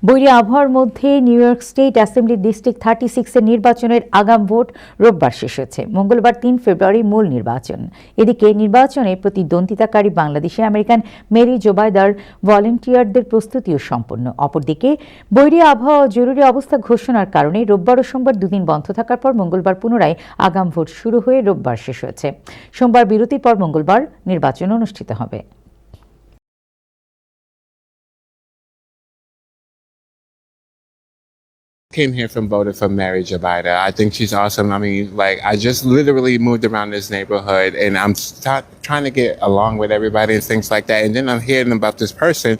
বৈরী আবহাওয়ার মধ্যে new York state assembly district 36 এর নির্বাচনের আগাম ভোট রোববার শেষ হয়েছে। মঙ্গলবার 3 ফেব্রুয়ারি মূল নির্বাচন। এদিকে নির্বাচনে প্রতিদ্বন্দ্বিতাকারী বাংলাদেশি আমেরিকান মেরি জোবাইদার ভলান্টিয়ারদের প্রস্তুতিও সম্পন্ন। অপরদিকে বৈরী আবহাওয়া জরুরি অবস্থা ঘোষণার কারণে রোববার ও সোমবার দুদিন বন্ধ থাকার পর মঙ্গলবার পুনরায় আগাম ভোট শুরু হয়ে রোববার শেষ হয়েছে। সোমবার বিরতির পর মঙ্গলবার নির্বাচন অনুষ্ঠিত হবে। Came here from voted for Mary Jabida. I think she's awesome. I mean, like, I just literally moved around this neighborhood and I'm trying to get along with everybody and things like that. And then I'm hearing about this person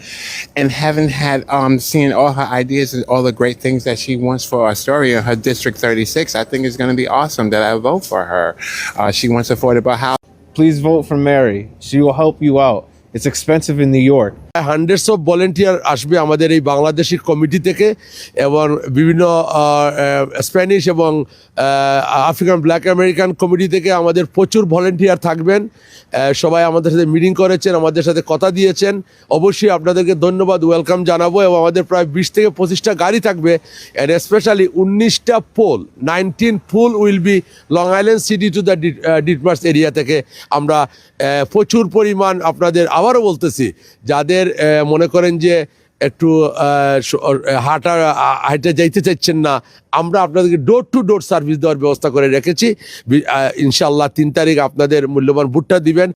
and haven't had, seeing all her ideas and all the great things that she wants for Astoria, her District 36. I think it's going to be awesome that I vote for her. She wants affordable housing. Please vote for Mary. She will help you out. It's expensive in New York. Hundreds of volunteer আসবে আমাদের এই Bangladeshi committee থেকে এবং বিভিন্ন Spanish এবং African black American committee থেকে আমাদের প্রচুর ভলেন্টিয়ার থাকবেন। সবাই আমাদের সাথে মিটিং করেছেন, আমাদের সাথে কথা দিয়েছেন। অবশ্যই আপনাদেরকে ধন্যবাদ, ওয়েলকাম জানাবো। এবং আমাদের প্রায় 20 থেকে 25টা গাড়ি থাকবে অ্যান্ড স্পেশালি 19টা pole, 19 pole will be Long Island City to the Ditmars area থেকে আমরা প্রচুর পরিমাণ আপনাদের আবারও বলতেছি, যাদের মনে করেন যে একটু হাঁটে যাইতে চাইছেন না, আমরা আপনাদেরকে ডোর টু ডোর সার্ভিস দেওয়ার ব্যবস্থা করে রেখেছি। ইনশাআল্লাহ 3 তারিখ আপনাদের মূল্যবান ভোটটা দিবেন।